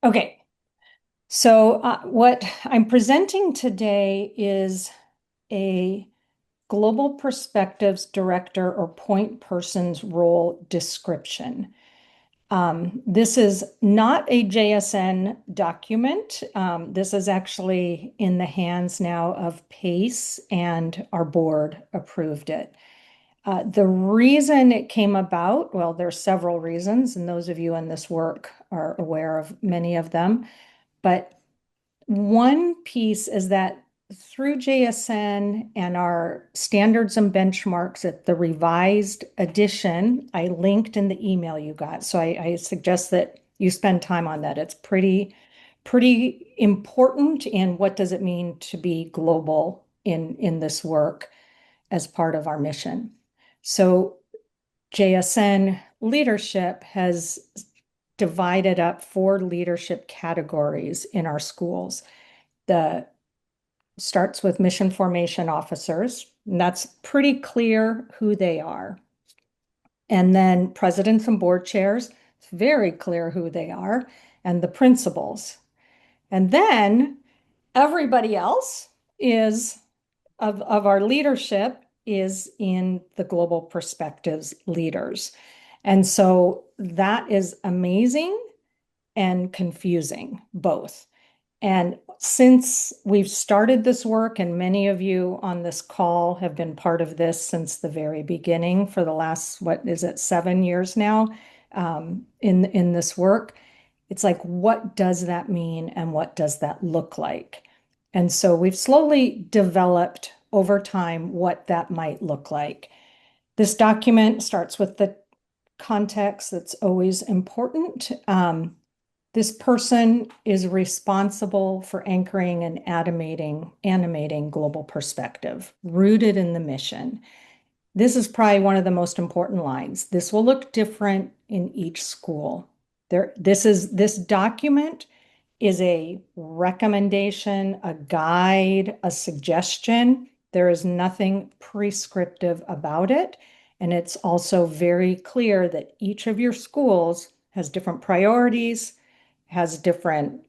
Okay, so what I'm presenting today is a Global Perspectives Director or point person's role description. This is not a JSN document. This is actually in the hands now of PACE, and our board approved it. The reason it came about, well, there's several reasons, and those of you in this work are aware of many of them. But one piece is that through JSN and our standards and benchmarks at the revised edition, I linked in the email you got. So I suggest that you spend time on that. It's pretty important in what does it mean to be global in this work as part of our mission. So JSN leadership has divided up 4 leadership categories in our schools. The starts with mission formation officers, and that's pretty clear who they are. And then presidents and board chairs, it's very clear who they are, and the principals. And then everybody else is of our leadership is in the global perspectives leaders. And so that is amazing and confusing, both. And since we've started this work, and many of you on this call have been part of this since the very beginning for the last, what is it, 7 years now, in this work, it's like, what does that mean and what does that look like? And so we've slowly developed over time what that might look like. This document starts with the context that's always important. This person is responsible for anchoring and animating global perspective, rooted in the mission. This is probably one of the most important lines. This will look different in each school. This document is a recommendation, a guide, a suggestion. There is nothing prescriptive about it. And it's also very clear that each of your schools has different priorities, has different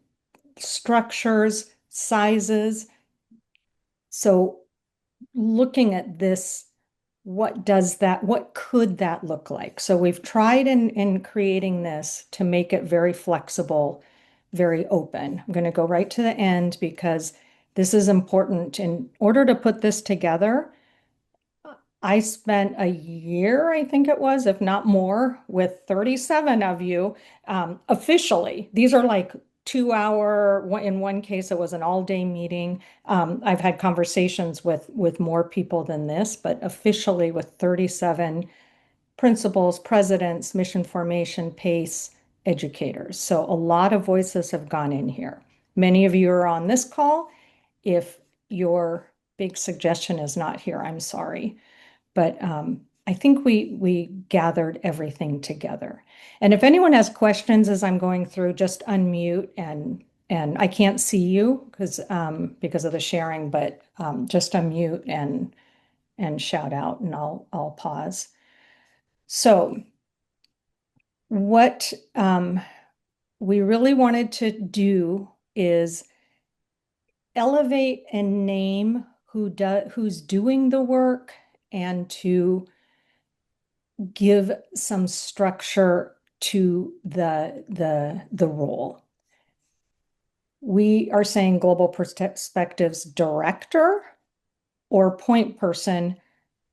structures, sizes. So looking at this, what could that look like? So we've tried in creating this to make it very flexible, very open. I'm going to go right to the end because this is important. In order to put this together, I spent a year, I think it was, if not more, with 37 of you officially. These are like 2 hour, in one case, it was an all-day meeting. I've had conversations with more people than this, but officially with 37 principals, presidents, mission formation, PACE, educators. So a lot of voices have gone in here. Many of you are on this call. If your big suggestion is not here, I'm sorry. But I think we gathered everything together. And if anyone has questions as I'm going through, just unmute and I can't see you because of the sharing, but just unmute and shout out, and I'll pause. So what we really wanted to do is elevate and name who's doing the work and to give some structure to the role. We are saying Global Perspectives Director or point person,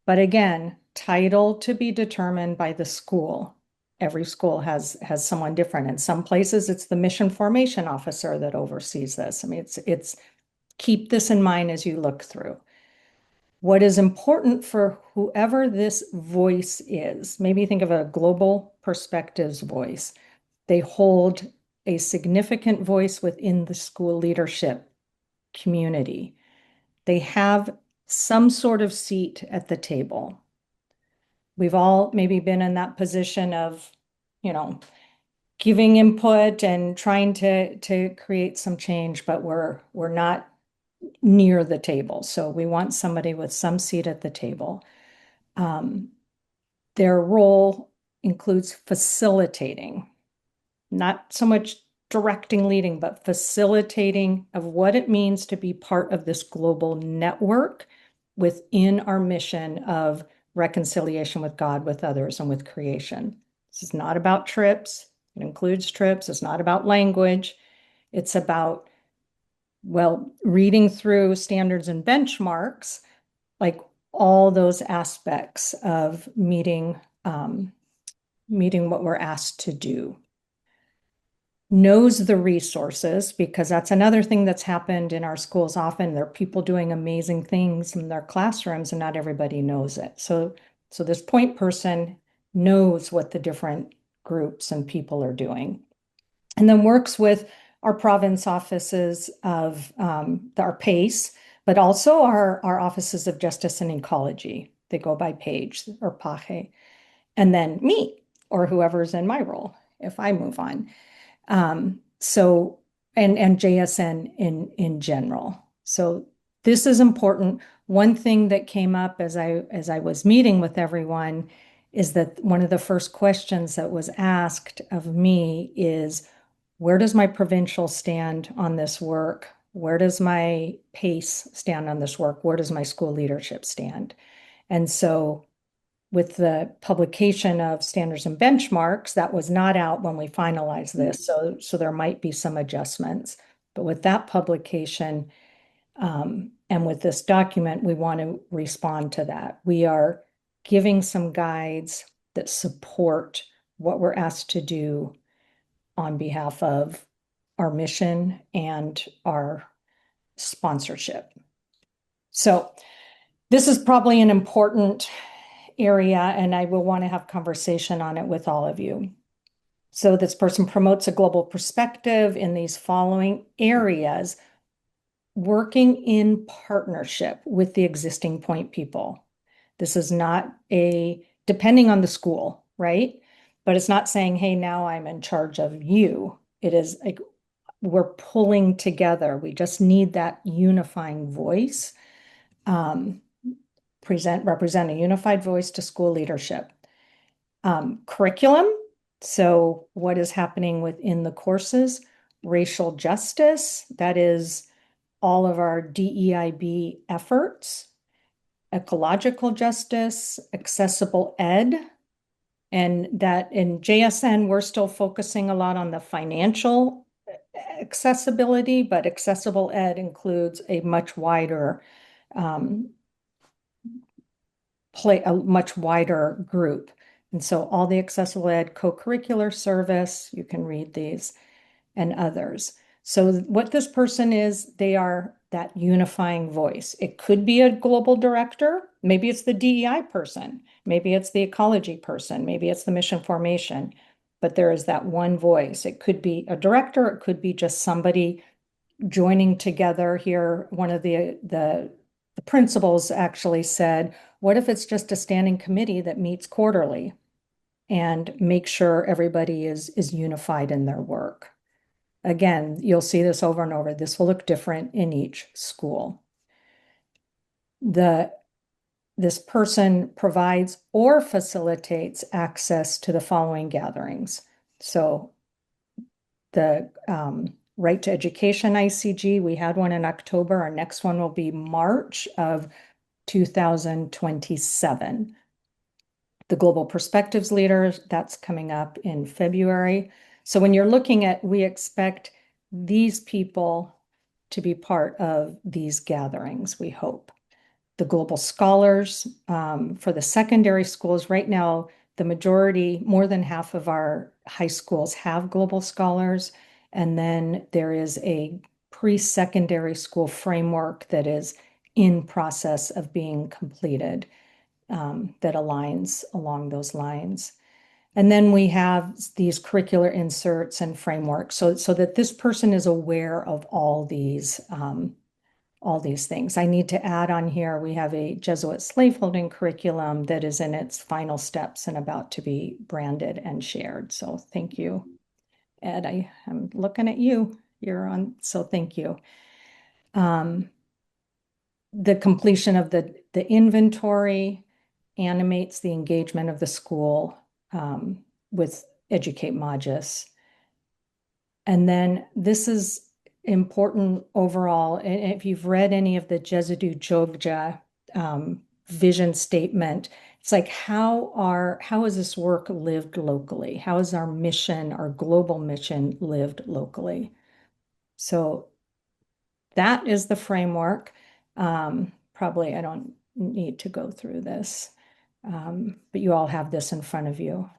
but again, title to be determined by the school. Every school has someone different. In some places, it's the mission formation officer that oversees this. I mean, it's keep this in mind as you look through. What is important for whoever this voice is, maybe think of a global perspectives voice. They hold a significant voice within the school leadership community. They have some sort of seat at the table. We've all maybe been in that position of, giving input and trying to create some change, but we're not near the table. So we want somebody with some seat at the table. Their role includes facilitating, not so much directing, leading, but facilitating of what it means to be part of this global network within our mission of reconciliation with God, with others, and with creation. This is not about trips. It includes trips. It's not about language. It's about, well, reading through standards and benchmarks, like all those aspects of meeting what we're asked to do. Knows the resources, because that's another thing that's happened in our schools often. There are people doing amazing things in their classrooms and not everybody knows it. So this point person knows what the different groups and people are doing, and then works with our province offices of our PACE, but also our offices of justice and ecology. They go by PAGE or PAGE, and then me or whoever's in my role if I move on. So, and JSN in general. So this is important. One thing that came up as I was meeting with everyone is that one of the first questions that was asked of me is, where does my provincial stand on this work? Where does my PACE stand on this work? Where does my school leadership stand? And so with the publication of standards and benchmarks, that was not out when we finalized this. So there might be some adjustments. But with that publication and with this document, we want to respond to that. We are giving some guides that support what we're asked to do on behalf of our mission and our sponsorship. So this is probably an important area, and I will want to have conversation on it with all of you. So this person promotes a global perspective in these following areas, working in partnership with the existing point people. This is not depending on the school, right? But it's not saying, hey, now I'm in charge of you. It is like we're pulling together. We just need that unifying voice. Represent a unified voice to school leadership. Curriculum, so what is happening within the courses? Racial justice, that is all of our DEIB efforts. Ecological justice, accessible ed, and that in JSN, we're still focusing a lot on the financial accessibility, but accessible ed includes a much wider group. And so all the accessible ed co-curricular service, you can read these, and others. So what this person is, they are that unifying voice. It could be a global director. Maybe it's the DEI person. Maybe it's the ecology person. Maybe it's the mission formation. But there is that one voice. It could be a director. It could be just somebody joining together here. One of the principals actually said, what if it's just a standing committee that meets quarterly and make sure everybody is unified in their work? Again, you'll see this over and over. This will look different in each school. This person provides or facilitates access to the following gatherings. So the Right to Education ICG, we had one in October. Our next one will be March of 2027. The Global Perspectives Leaders, that's coming up in February. So when you're looking at, we expect these people to be part of these gatherings, we hope. The Global Scholars for the secondary schools, right now, the majority, more than half of our high schools have Global Scholars. And then there is a pre-secondary school framework that is in process of being completed that aligns along those lines. And then we have these curricular inserts and frameworks so that this person is aware of all these things. I need to add on here, we have a Jesuit slaveholding curriculum that is in its final steps and about to be branded and shared. So thank you, Ed. I'm looking at you. You're on, so thank you. The completion of the inventory animates the engagement of the school with Educate Magis. And then this is important overall. And if you've read any of the Jesudu Jogja vision statement, it's like how is this work lived locally? How is our mission, our global mission lived locally? So that is the framework. Probably I don't need to go through this, but you all have this in front of you.